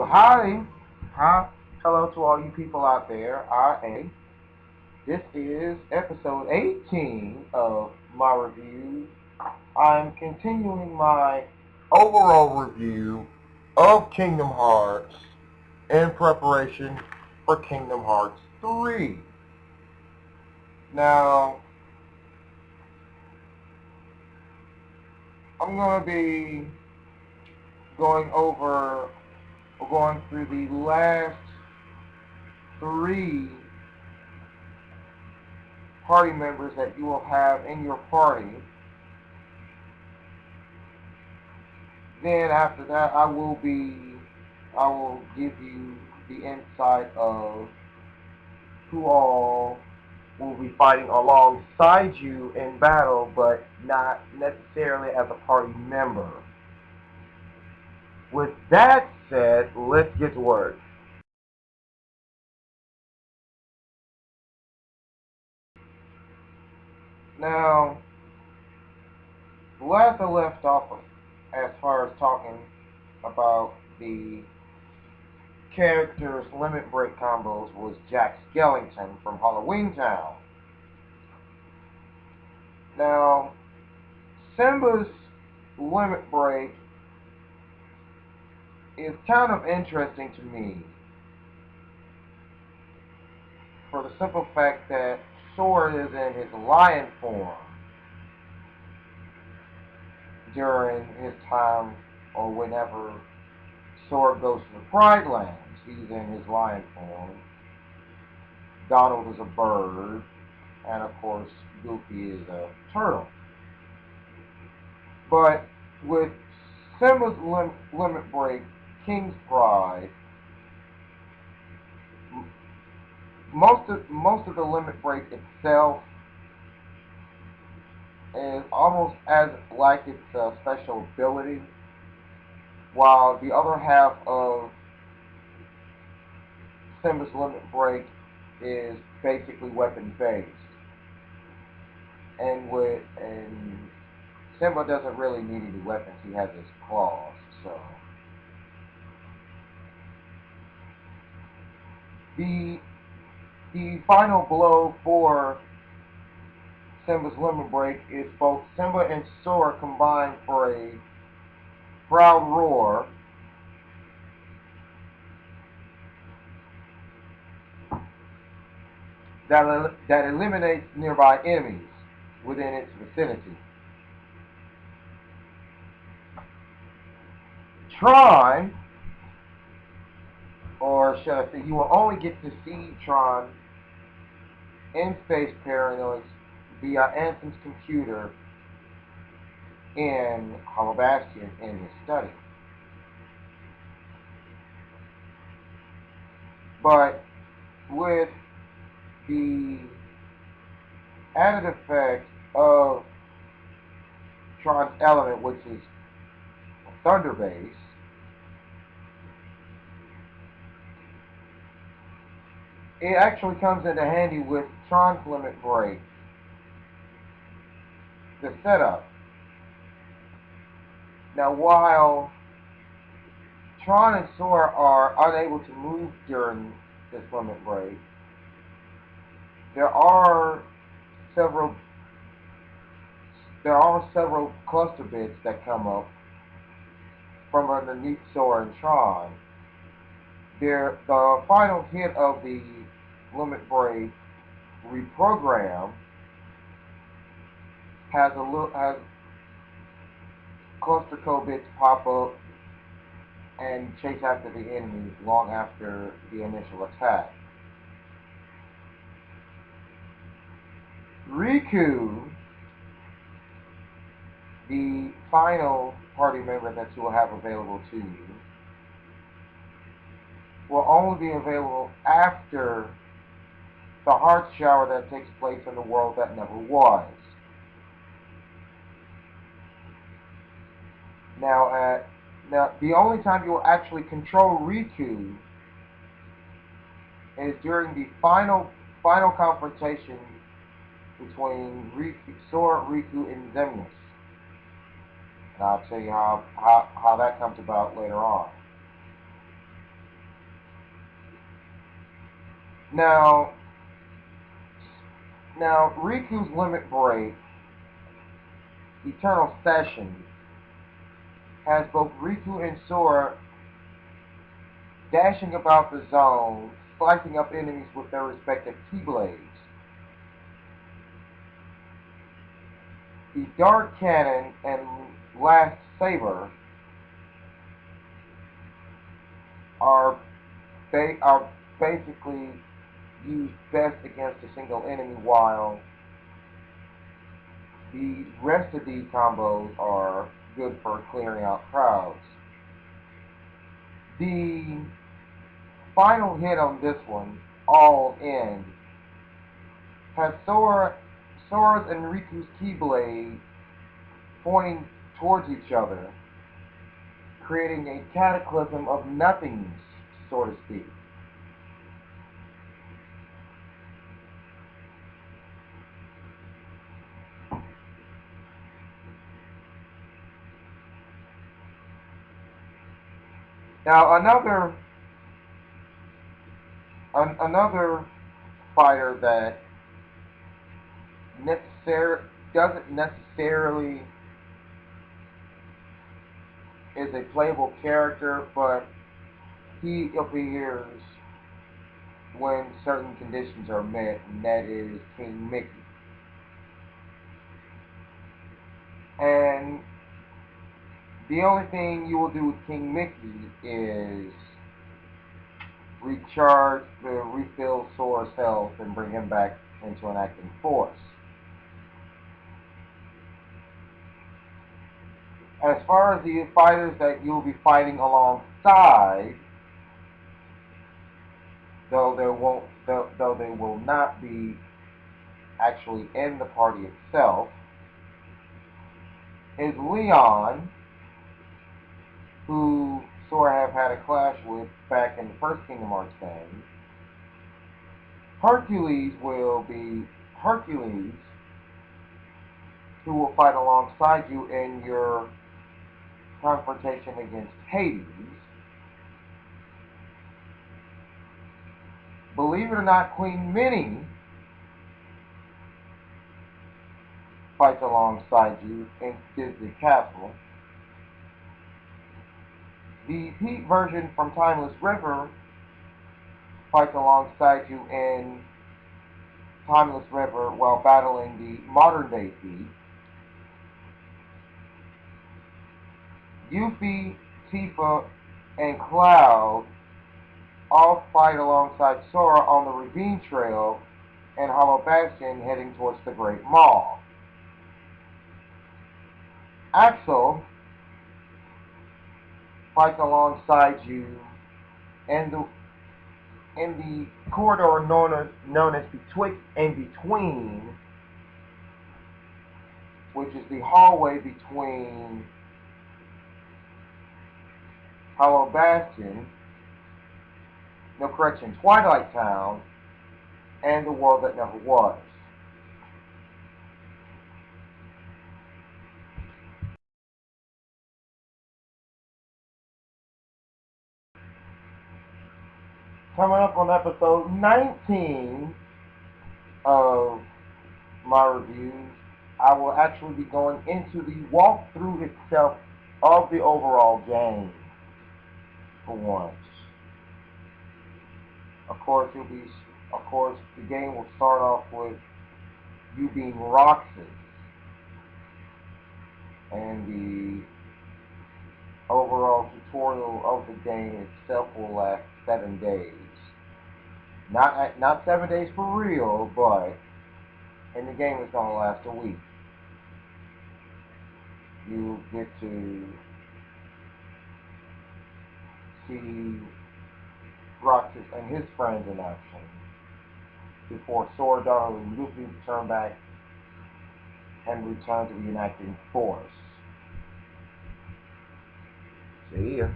Well, hi, hello to all you people out there. This is episode 18 of my review. I'm continuing my overall review of Kingdom Hearts in preparation for Kingdom Hearts 3. Now, I'm going to be going through the last three party members that you will have in your party. Then after that, I will give you the insight of who all will be fighting alongside you in battle, but not necessarily as a party member. With that said, let's get to work. Now, last I left off as far as talking about the characters' limit break combos was Jack Skellington from Halloween Town. Now, Simba's limit break is kind of interesting to me for the simple fact that Sora is in his lion form during his time or whenever Sora goes to the Pride Lands. He's in his lion form. Donald is a bird, and of course Goofy is a turtle. But with Simba's limit break, King's Pride, most of the limit break itself is almost as like it's a special ability, while the other half of Simba's limit break is basically weapon based. And Simba doesn't really need any weapons. He has his claws. So the final blow for Simba's limit break is both Simba and Sora combined for a proud roar. That eliminates nearby enemies within its vicinity. Tron, or should I say, you will only get to see Tron in Space Paranoids via Anthem's computer in Hollow Bastion in his study. But with the added effect of Tron's element, which is a thunder base, it actually comes into handy with Tron's limit break, the setup. Now, while Tron and Sora are unable to move during this limit break, there are several cluster bits that come up from underneath Sora and Tron. The final hit of the limit break reprogram has cluster code bits pop up and chase after the enemy long after the initial attack. Riku, the final party member that you will have available to you, will only be available after the heart shower that takes place in the world that never was. Now, the only time you will actually control Riku is during the final confrontation between Sora, Riku, and Xemnas. And I'll tell you how that comes about later on. Now, Riku's Limit Break Eternal Session has both Riku and Sora dashing about the zone, slicing up enemies with their respective Keyblades. The Dark Cannon and Last Saber are basically used best against a single enemy, while the rest of these combos are good for clearing out crowds. The final hit on this one, All End, has Sora's and Riku's Keyblade pointing towards each other, creating a cataclysm of nothingness, so to speak. Now another fighter that doesn't necessarily is a playable character, but he appears when certain conditions are met, and that is King Mickey. And the only thing you will do with King Mickey is refill Sora's health, and bring him back into an active force. As far as the fighters that you'll be fighting alongside, though they will not be actually in the party itself, is Leon, who Sora have had a clash with back in the first Kingdom Hearts game. Hercules will be Hercules, who will fight alongside you in your confrontation against Hades. Believe it or not, Queen Minnie fights alongside you in Disney Castle. The Pete version from Timeless River fights alongside you in Timeless River while battling the modern day Pete. Yuffie, Tifa, and Cloud all fight alongside Sora on the Ravine Trail and Hollow Bastion heading towards the Great Maw. Axel fights alongside you in the corridor known as Betwixt and Between, which is the hallway between Hollow Bastion, Twilight Town, and the world that never was. Coming up on episode 19 of my reviews, I will actually be going into the walkthrough itself of the overall game for once. Of course, the game will start off with you being Roxas, and the overall tutorial of the game itself will last 7 days. Not 7 days for real, but in the game it's gonna last a week. You get to see Roxas and his friends in action before Sora, Donald, and Luffy return back and return to the enacting force. See ya.